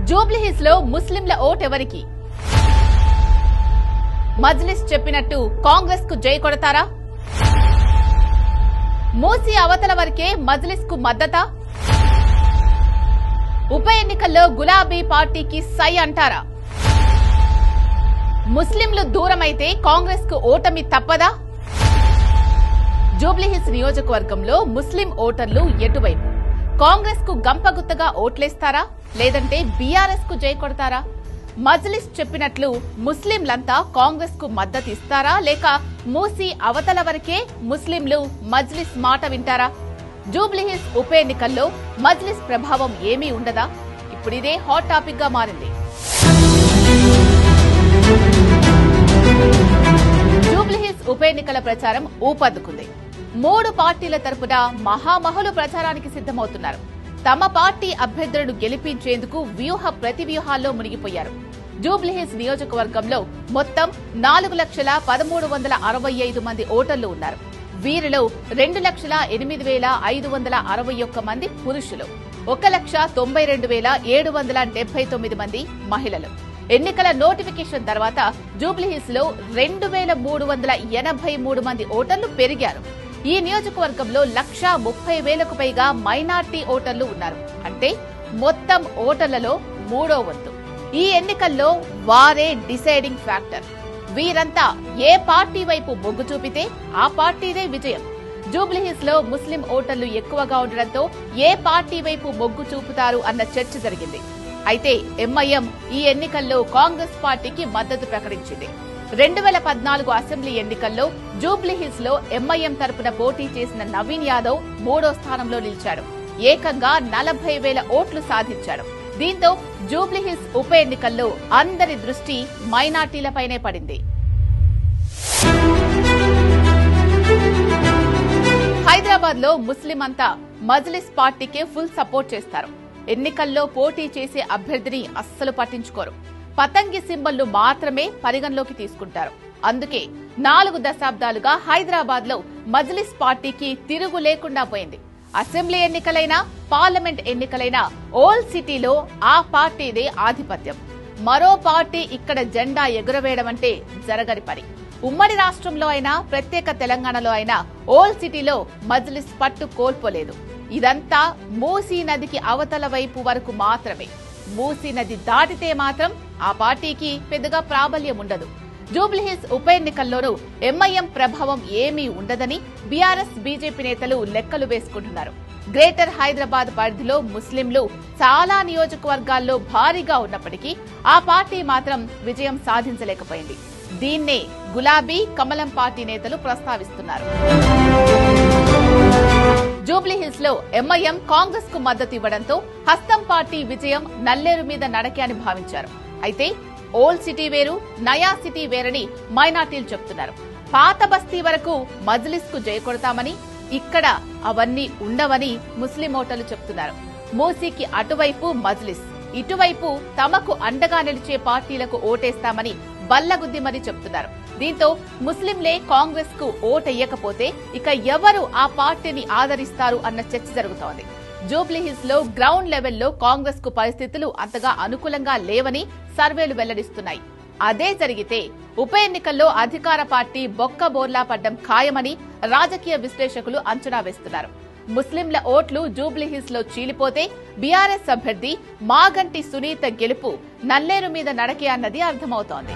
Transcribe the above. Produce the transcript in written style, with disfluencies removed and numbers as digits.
జూబ్లీహిల్స్ లో ముస్లింల ఓటెవరికి? మజ్లిస్ చెప్పినట్టు కాంగ్రెస్ కు జై కొడతారా? మూసీ అవతల వరకే మజ్లిస్ కు మద్దతా? ఉప ఎన్నికల్లో గులాబీ పార్టీకి సై అంటారా? ముస్లింలు దూరమైతే కాంగ్రెస్ కు ఓటమి తప్పదా? జూబ్లీహిల్స్ నియోజకవర్గంలో ముస్లిం ఓటర్లు ఎటువైపు? కాంగ్రెస్ కు గంపగుత్తగా ఓట్లేస్తారా లేదంటే బీఆర్ఎస్ కు జై కొడతారా? మజ్లిస్ చెప్పినట్లు ముస్లింలంతా కాంగ్రెస్ కు మద్దతు ఇస్తారా లేక మూసీ అవతల వరకే ముస్లింలు మజ్లిస్ మాట వింటారా? జూబ్లీహిల్స్ ఉప ఎన్నికల్లో మజ్లిస్ ప్రభావం ఏమీ ఉండదా? ఇప్పుడిదే హాట్ టాపిక్ గా మారింది. జూబ్లీహిల్స్ ఉప ఎన్నికల ప్రచారం ఊపందుకుంది. 3 పార్టీల తరపున మహామహులు ప్రచారానికి సిద్దమవుతున్నారు. తమ పార్టీ అభ్యర్థులను గెలిపించేందుకు వ్యూహ ప్రతివ్యూహాల్లో మునిగిపోయారు. జూబ్లీహిల్స్ నియోజకవర్గంలో మొత్తం 4,13,65 మంది ఓటర్లు ఉన్నారు. వీరిలో 2,08,561 మంది పురుషులు, 1,92,779 మంది మహిళలు. ఎన్నికల నోటిఫికేషన్ తర్వాత జూబ్లీహిల్స్ లో 2,383 మంది ఓటర్లు పెరిగారు. ఈ నియోజకవర్గంలో 1,30,000కు పైగా మైనార్టీ ఓటర్లు ఉన్నారు. అంటే మొత్తం ఓటర్లలో 3వ వంతు. ఈ ఎన్నికల్లో వారే డిసైడింగ్ ఫ్యాక్టర్. వీరంతా ఏ పార్టీ వైపు మొగ్గు చూపితే ఆ పార్టీదే విజయం. జూబ్లీహిల్స్ లో ముస్లిం ఓటర్లు ఎక్కువగా ఉండడంతో ఏ పార్టీ వైపు మొగ్గు చూపుతారు అన్న చర్చ జరిగింది. అయితే ఎంఐఎం ఈ ఎన్నికల్లో కాంగ్రెస్ పార్టీకి మద్దతు ప్రకటించింది. 2014 అసెంబ్లీ ఎన్నికల్లో జూబ్లీహిల్స్ లో ఎంఐఎం తరపున పోటీ చేసిన నవీన్ యాదవ్ 3వ స్థానంలో నిలిచాడు. ఏకంగా 40,000 ఓట్లు సాధించాడు. దీంతో జూబ్లీహిల్స్ ఉప ఎన్నికల్లో అందరి దృష్టి మైనార్టీలపైనే పడింది. హైదరాబాద్ లో ముస్లిం అంతా మజ్లిస్ పార్టీకే ఫుల్ సపోర్ట్ చేస్తారు. ఎన్నికల్లో పోటీ చేసే అభ్యర్థిని అస్సలు పట్టించుకోరు. పతంగి సింబల్ ను మాత్రమే పరిగణలోకి తీసుకుంటారు. అందుకే 4 దశాబ్దాలుగా హైదరాబాద్ లో మజ్లిస్ పార్టీకి తిరుగు లేకుండా పోయింది. అసెంబ్లీ ఎన్నికలైనా పార్లమెంట్ ఎన్నికలైనా ఓల్డ్ సిటీలో ఆ పార్టీదే ఆధిపత్యం. మరో పార్టీ ఇక్కడ జెండా ఎగురవేయడం అంటే జరగని పని. ఉమ్మడి రాష్ట్రంలో అయినా ప్రత్యేక తెలంగాణలో అయినా ఓల్డ్ సిటీలో మజ్లిస్ పట్టు కోల్పోలేదు. ఇదంతా మూసీ నదికి అవతల వైపు వరకు మాత్రమే. మూసీ నది దాటితే మాత్రం ఆ పార్టీకి పెద్దగా ప్రాబల్యం ఉండదు. జూబ్లీహిల్స్ ఉప ఎన్నికల్లోనూ ఎంఐఎం ప్రభావం ఏమీ ఉండదని బీఆర్ఎస్ బీజేపీ నేతలు లెక్కలు వేసుకుంటున్నారు. గ్రేటర్ హైదరాబాద్ పరిధిలో ముస్లింలు చాలా నియోజకవర్గాల్లో భారీగా ఉన్నప్పటికీ ఆ పార్టీ మాత్రం విజయం సాధించలేకపోయింది. దీన్నే గులాబీ కమలం పార్టీ నేతలు ప్రస్తావిస్తున్నారు. జూబ్లీహిల్స్ లో ఎంఐఎం కాంగ్రెస్ కు మద్దతు ఇవ్వడంతో హస్తం పార్టీ విజయం నల్లేరు మీద నడకే అని భావించారు. అయితే ఓల్డ్ సిటీ వేరు, నయా సిటీ వేరని మైనార్టీలు చెప్తున్నారు. పాత బస్తీ వరకు మజ్లిస్ కు జై కొడతామని, ఇక్కడ అవన్నీ ఉండవని ముస్లిం ఓటర్లు చెప్తున్నారు. మూసీకి అటువైపు మజ్లిస్, ఇటువైపు తమకు అండగా నిలిచే పార్టీలకు ఓటేస్తామని బల్లగుద్ది మరీ చెప్తున్నారు. దీంతో ముస్లింలే కాంగ్రెస్ కు ఓటెయ్యకపోతే ఇక ఎవరు ఆ పార్టీని ఆదరిస్తారు అన్న చర్చ జరుగుతోంది. జూబ్లీహిల్స్ లో గ్రౌండ్ లెవెల్లో కాంగ్రెస్ కు పరిస్థితులు అంతగా అనుకూలంగా లేవని సర్వేలు వెల్లడిస్తున్నాయి. అదే జరిగితే ఉప ఎన్నికల్లో అధికార పార్టీ బొక్కబోర్లా పడ్డం ఖాయమని రాజకీయ విశ్లేషకులు అంచనా వేస్తున్నారు. ముస్లింల ఓట్లు జూబ్లీహిల్స్ లో చీలిపోతే బీఆర్ఎస్ అభ్యర్థి మాగంటి సునీత గెలుపు నల్లేరు మీద నడకే అన్నది అర్థమవుతోంది.